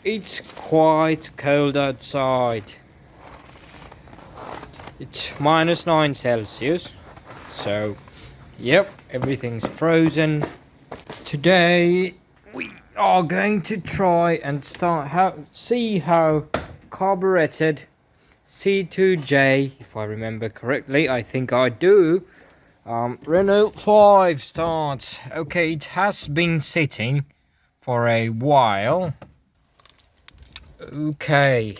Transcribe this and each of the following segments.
It's quite cold outside. It's -9 Celsius. So, yep, everything's frozen. Today we are going to try and see how carbureted C2J, if I remember correctly, I think I do, Renault 5 starts. Okay, it has been sitting for a while. Okay,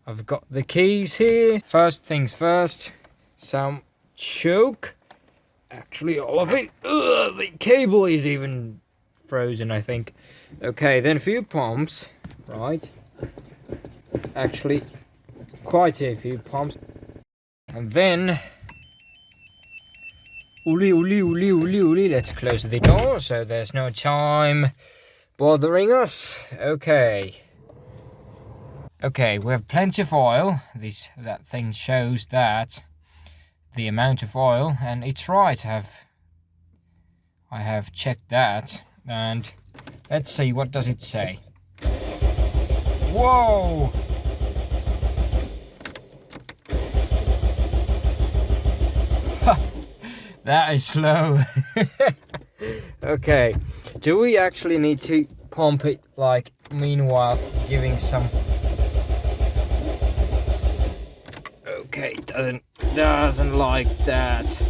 I've got the keys here. First things first, some choke. Actually, all of it. Ugh, the cable is even frozen, I think. Okay, then a few pumps, right? Actually, quite a few pumps. And then, let's close the door so there's no chime bothering us. Okay. Okay, we have plenty of oil. That thing shows that the amount of oil, and it's right. I have checked that, and let's see, what does it say? Whoa! That is slow. Okay, do we actually need to pump it, like, meanwhile giving some? Okay, doesn't like that.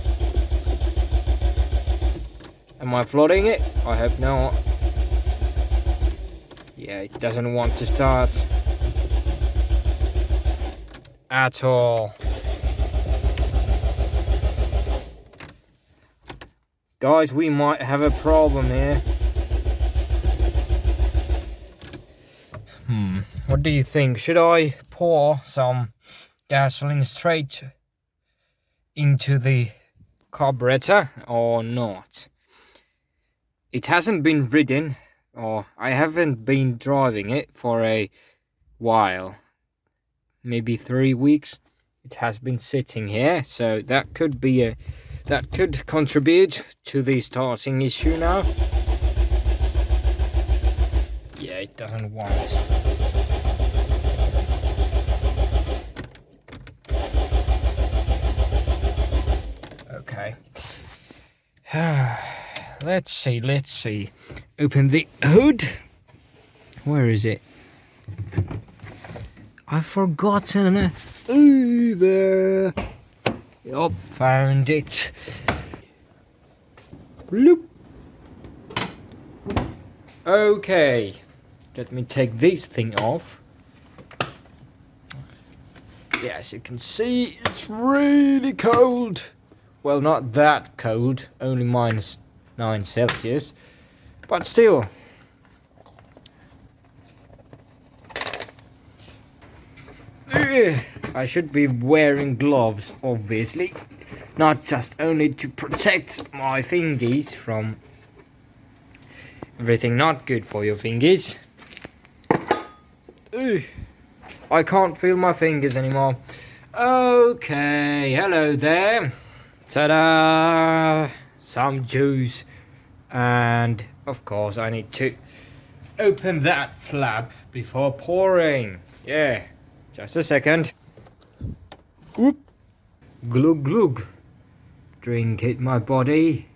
Am I flooding it? I hope not. Yeah, it doesn't want to start at all. Guys, we might have a problem here. What do you think? Should I pour some gasoline straight into the carburetor or not? It hasn't been ridden, or I haven't been driving it for a while, maybe 3 weeks. It has been sitting here, so that could contribute to the starting issue now. Yeah, it doesn't want. Okay. Let's see. Open the hood. Where is it? I've forgotten. There. Yup, found it. Bloop. Okay. Let me take this thing off. Yeah, as you can see, it's really cold. Well, not that cold, only -9 Celsius, but still. I should be wearing gloves, obviously, not just only to protect my fingies from everything not good for your fingies. I can't feel my fingers anymore. Okay, hello there. Ta-da! Some juice. And of course I need to open that flap before pouring. Yeah, just a second. Oop. Glug glug. Drink it, my body.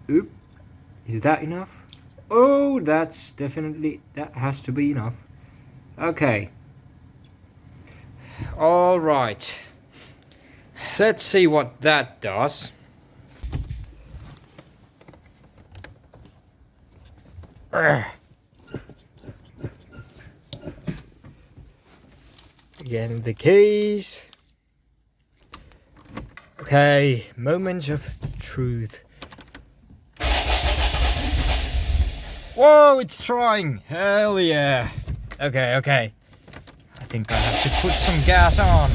Oop. Is that enough? Oh, that has to be enough. Okay. All right. Let's see what that does. Again, the keys. Okay, moments of truth. Whoa, it's trying. Hell yeah. Okay. I think I have to put some gas on.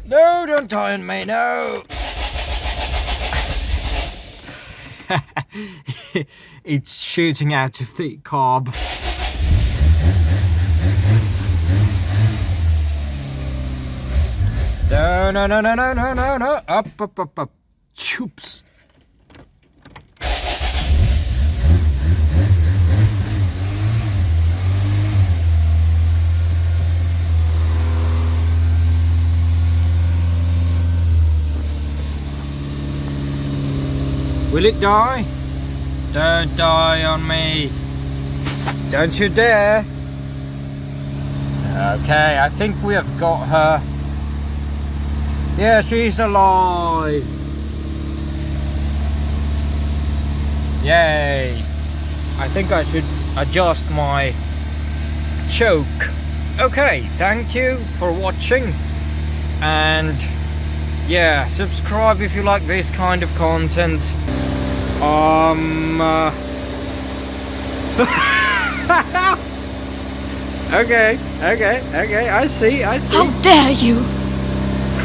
No, don't turn me, no. It's shooting out of the carb. No. Up. Choops. Will it die? Don't die on me. Don't you dare. Okay, I think we have got her. Yeah, she's alive. Yay. I think I should adjust my choke. Okay, thank you for watching. And yeah, subscribe if you like this kind of content. Okay, I see. How dare you!